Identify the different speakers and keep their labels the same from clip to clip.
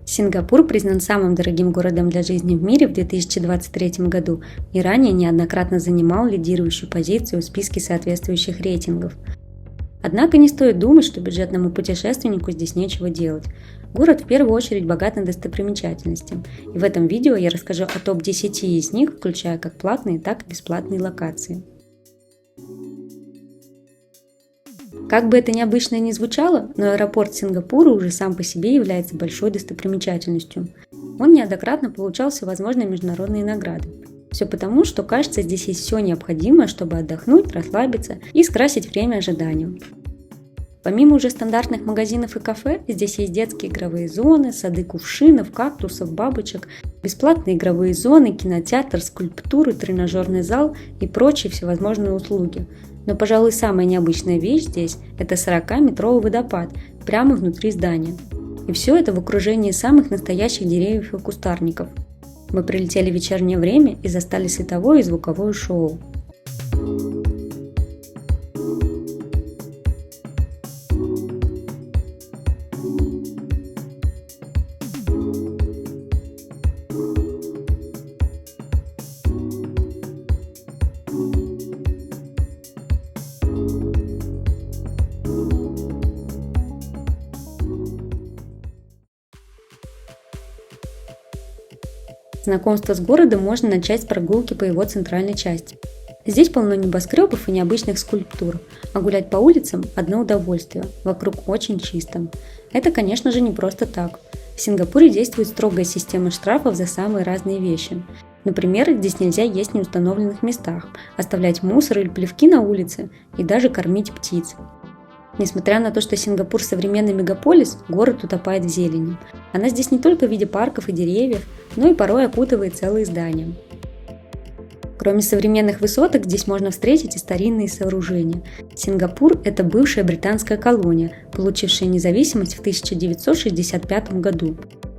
Speaker 1: Сингапур признан самым дорогим городом для жизни в мире в 2023 году и ранее неоднократно занимал лидирующую позицию в списке соответствующих рейтингов. Однако не стоит думать, что бюджетному путешественнику здесь нечего делать. Город в первую очередь богат на достопримечательности, и в этом видео я расскажу о топ-10 из них, включая как платные, так и бесплатные локации. Как бы это необычно ни звучало, но аэропорт Сингапура уже сам по себе является большой достопримечательностью. Он неоднократно получал всевозможные международные награды. Все потому, что кажется, здесь есть все необходимое, чтобы отдохнуть, расслабиться и скрасить время ожидания. Помимо уже стандартных магазинов и кафе, здесь есть детские игровые зоны, сады кувшинов, кактусов, бабочек, бесплатные игровые зоны, кинотеатр, скульптуры, тренажерный зал и прочие всевозможные услуги. Но, пожалуй, самая необычная вещь здесь – это 40-метровый водопад прямо внутри здания. И все это в окружении самых настоящих деревьев и кустарников. Мы прилетели в вечернее время и застали световое и звуковое шоу. Знакомство с городом можно начать с прогулки по его центральной части. Здесь полно небоскребов и необычных скульптур, а гулять по улицам – одно удовольствие, вокруг очень чисто. Это, конечно же, не просто так. В Сингапуре действует строгая система штрафов за самые разные вещи. Например, здесь нельзя есть в неустановленных местах, оставлять мусор или плевки на улице и даже кормить птиц. Несмотря на то, что Сингапур современный мегаполис, город утопает в зелени. Она здесь не только в виде парков и деревьев, но и порой окутывает целые здания. Кроме современных высоток, здесь можно встретить и старинные сооружения. Сингапур – это бывшая британская колония, получившая независимость в 1965 году.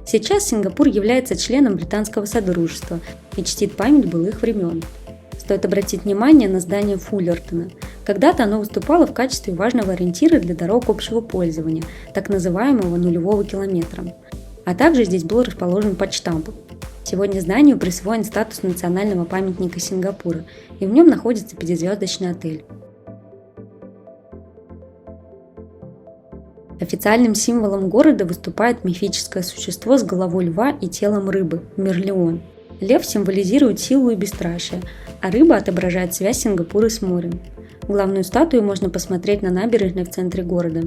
Speaker 1: Сейчас Сингапур является членом Британского Содружества и чтит память былых времен. Стоит обратить внимание на здание Фуллертона. Когда-то оно выступало в качестве важного ориентира для дорог общего пользования, так называемого нулевого километра. А также здесь был расположен почтамп. Сегодня зданию присвоен статус национального памятника Сингапура, и в нем находится 5-звездочный отель. Официальным символом города выступает мифическое существо с головой льва и телом рыбы – мерлион. Лев символизирует силу и бесстрашие, а рыба отображает связь Сингапура с морем. Главную статую можно посмотреть на набережной в центре города.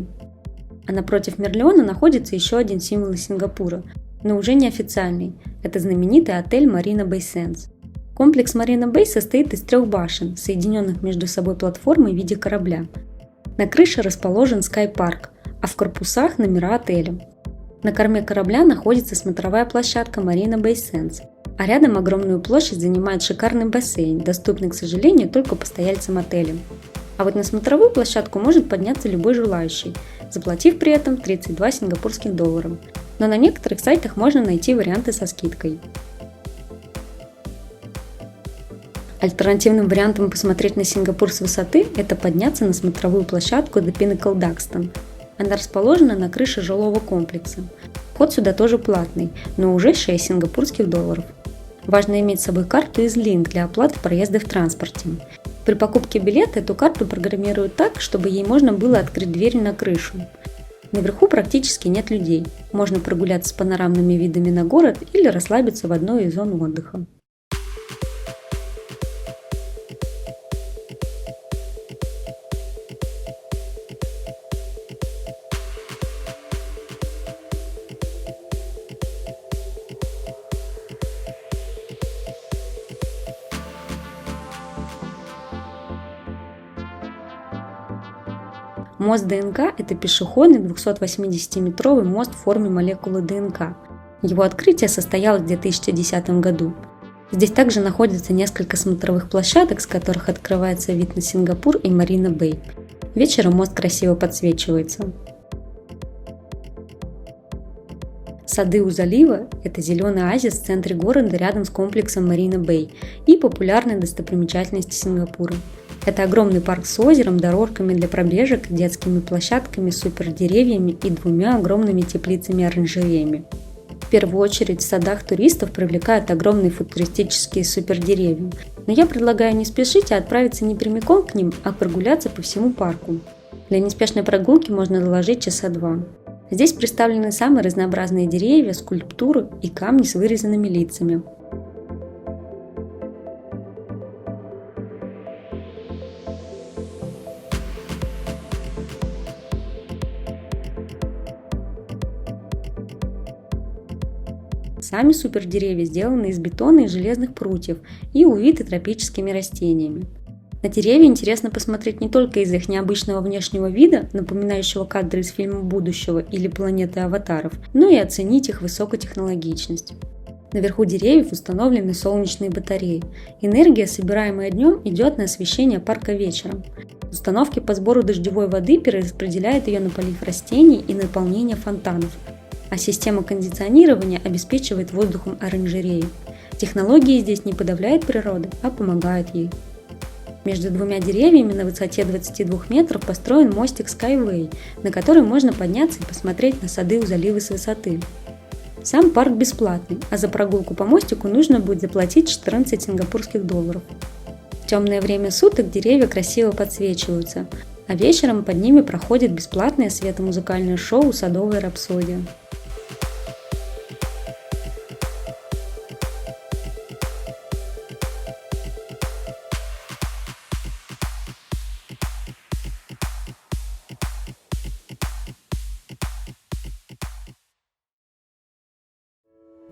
Speaker 1: А напротив мерлиона находится еще один символ Сингапура, но уже неофициальный. Это знаменитый отель Marina Bay Sands. Комплекс Marina Bay состоит из 3 башен, соединенных между собой платформой в виде корабля. На крыше расположен Sky Park, а в корпусах номера отеля. На корме корабля находится смотровая площадка Marina Bay Sands, а рядом огромную площадь занимает шикарный бассейн, доступный, к сожалению, только постояльцам отеля. А вот на смотровую площадку может подняться любой желающий, заплатив при этом 32 сингапурских доллара. Но на некоторых сайтах можно найти варианты со скидкой. Альтернативным вариантом посмотреть на Сингапур с высоты – это подняться на смотровую площадку The Pinnacle Duxton. Она расположена на крыше жилого комплекса. Вход сюда тоже платный, но уже 6 сингапурских долларов. Важно иметь с собой карту из Link для оплаты проезда в транспорте. При покупке билета эту карту программируют так, чтобы ей можно было открыть дверь на крышу. Наверху практически нет людей. Можно прогуляться с панорамными видами на город или расслабиться в одной из зон отдыха. Мост ДНК – это пешеходный 280-метровый мост в форме молекулы ДНК. Его открытие состоялось в 2010 году. Здесь также находится несколько смотровых площадок, с которых открывается вид на Сингапур и Марина Бэй. Вечером мост красиво подсвечивается. Сады у залива – это зеленый оазис в центре города рядом с комплексом Марина Бэй и популярная достопримечательность Сингапура. Это огромный парк с озером, дорожками для пробежек, детскими площадками, супердеревьями и 2 огромными теплицами-оранжереями. В первую очередь в садах туристов привлекают огромные футуристические супердеревья, но я предлагаю не спешить, а отправиться не прямиком к ним, а прогуляться по всему парку. Для неспешной прогулки можно доложить часа 2. Здесь представлены самые разнообразные деревья, скульптуры и камни с вырезанными лицами. Сами супердеревья сделаны из бетона и железных прутьев и увиты тропическими растениями. На деревья интересно посмотреть не только из-за их необычного внешнего вида, напоминающего кадры из фильма будущего или планеты аватаров, но и оценить их высокотехнологичность. Наверху деревьев установлены солнечные батареи. Энергия, собираемая днем, идет на освещение парка вечером. Установки по сбору дождевой воды перераспределяют ее на полив растений и наполнение фонтанов, а система кондиционирования обеспечивает воздухом оранжереи. Технологии здесь не подавляют природу, а помогают ей. Между двумя деревьями на высоте 22 метров построен мостик Skyway, на который можно подняться и посмотреть на сады у залива с высоты. Сам парк бесплатный, а за прогулку по мостику нужно будет заплатить 14 сингапурских долларов. В темное время суток деревья красиво подсвечиваются, а вечером под ними проходит бесплатное светомузыкальное шоу «Садовая рапсодия».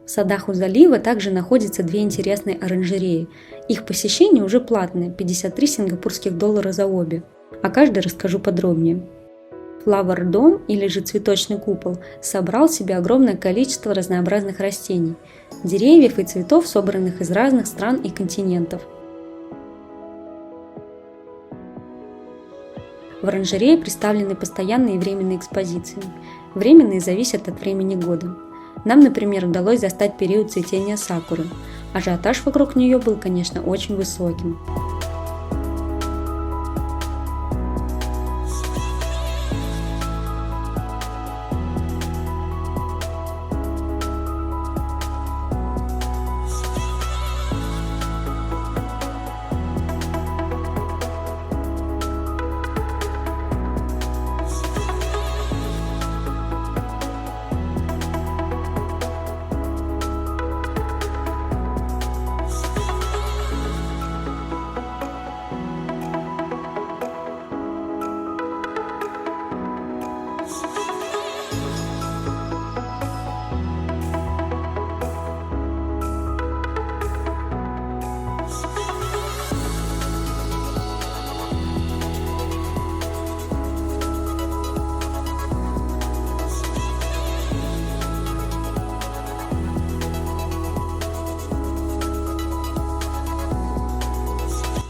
Speaker 1: В садах у залива также находятся две интересные оранжереи. Их посещение уже платное – 53 сингапурских доллара за обе. О каждой расскажу подробнее. Flower Dome, или же цветочный купол, собрал в себе огромное количество разнообразных растений, деревьев и цветов, собранных из разных стран и континентов. В оранжерее представлены постоянные и временные экспозиции. Временные зависят от времени года. Нам, например, удалось застать период цветения сакуры. Ажиотаж вокруг нее был, конечно, очень высоким.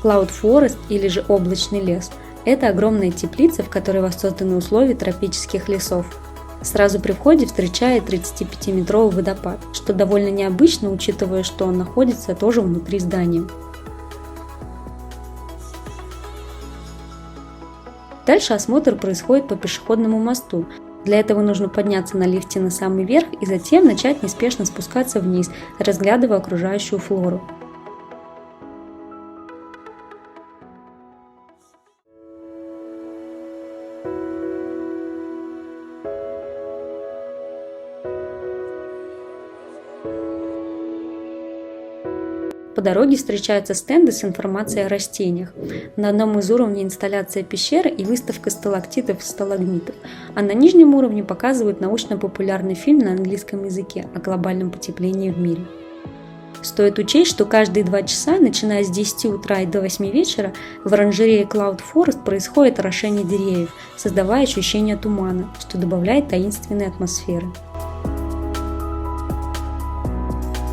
Speaker 1: Cloud Forest, или же облачный лес – это огромная теплица, в которой воссозданы условия тропических лесов. Сразу при входе встречает 35-метровый водопад, что довольно необычно, учитывая, что он находится тоже внутри здания. Дальше осмотр происходит по пешеходному мосту. Для этого нужно подняться на лифте на самый верх и затем начать неспешно спускаться вниз, разглядывая окружающую флору. По дороге встречаются стенды с информацией о растениях. На одном из уровней инсталляция пещеры и выставка сталактитов и сталагмитов, а на нижнем уровне показывают научно-популярный фильм на английском языке о глобальном потеплении в мире. Стоит учесть, что каждые 2 часа, начиная с 10 утра и до 8 вечера, в оранжерее Cloud Forest происходит орошение деревьев, создавая ощущение тумана, что добавляет таинственной атмосферы.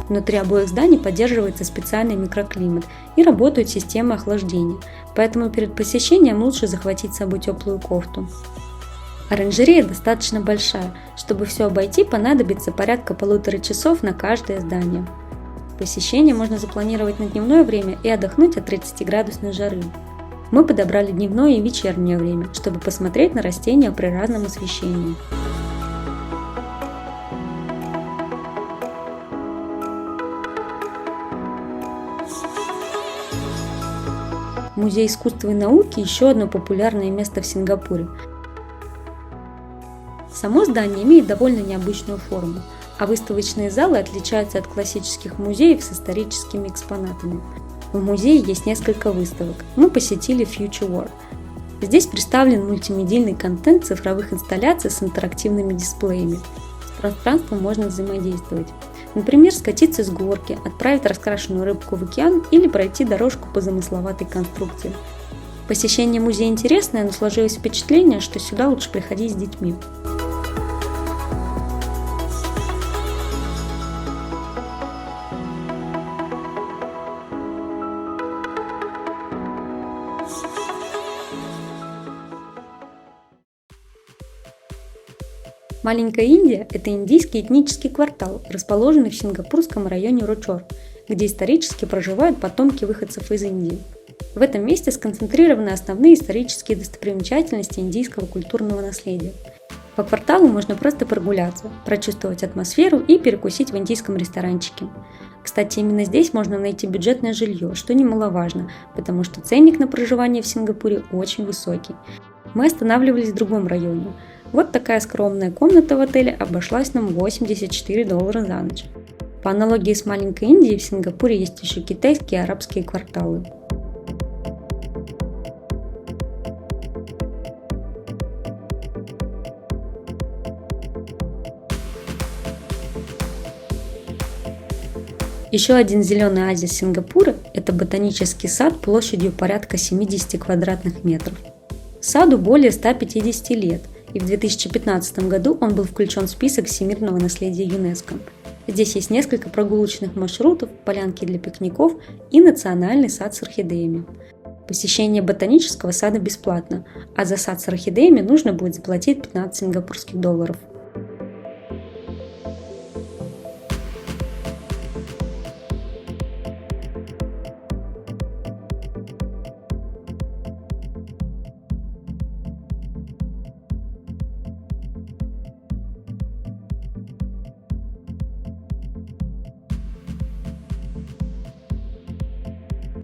Speaker 1: Внутри обоих зданий поддерживается специальный микроклимат и работают системы охлаждения, поэтому перед посещением лучше захватить с собой теплую кофту. Оранжерея достаточно большая, чтобы все обойти, понадобится порядка 1,5 часов на каждое здание. Посещение можно запланировать на дневное время и отдохнуть от 30-градусной жары. Мы подобрали дневное и вечернее время, чтобы посмотреть на растения при разном освещении. Музей искусства и науки – еще одно популярное место в Сингапуре. Само здание имеет довольно необычную форму, а выставочные залы отличаются от классических музеев с историческими экспонатами. В музее есть несколько выставок. Мы посетили Future World. Здесь представлен мультимедийный контент цифровых инсталляций с интерактивными дисплеями. С пространством можно взаимодействовать. Например, скатиться с горки, отправить раскрашенную рыбку в океан или пройти дорожку по замысловатой конструкции. Посещение музея интересное, но сложилось впечатление, что сюда лучше приходить с детьми. Маленькая Индия – это индийский этнический квартал, расположенный в сингапурском районе Рочор, где исторически проживают потомки выходцев из Индии. В этом месте сконцентрированы основные исторические достопримечательности индийского культурного наследия. По кварталу можно просто прогуляться, прочувствовать атмосферу и перекусить в индийском ресторанчике. Кстати, именно здесь можно найти бюджетное жилье, что немаловажно, потому что ценник на проживание в Сингапуре очень высокий. Мы останавливались в другом районе. Вот такая скромная комната в отеле обошлась нам $84 за ночь. По аналогии с маленькой Индией в Сингапуре есть еще китайские и арабские кварталы. Еще один зеленый оазис Сингапура – это ботанический сад площадью порядка 70 квадратных метров. Саду более 150 лет, и в 2015 году он был включен в список всемирного наследия ЮНЕСКО. Здесь есть несколько прогулочных маршрутов, полянки для пикников и национальный сад с орхидеями. Посещение ботанического сада бесплатно, а за сад с орхидеями нужно будет заплатить 15 сингапурских долларов.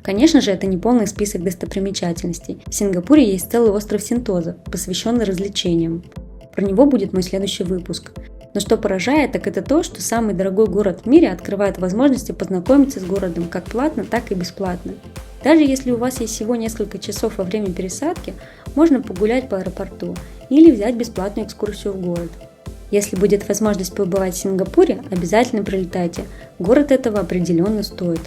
Speaker 1: Конечно же, это не полный список достопримечательностей. В Сингапуре есть целый остров Сентоза, посвященный развлечениям. Про него будет мой следующий выпуск. Но что поражает, так это то, что самый дорогой город в мире открывает возможности познакомиться с городом как платно, так и бесплатно. Даже если у вас есть всего несколько часов во время пересадки, можно погулять по аэропорту или взять бесплатную экскурсию в город. Если будет возможность побывать в Сингапуре, обязательно прилетайте. Город этого определенно стоит.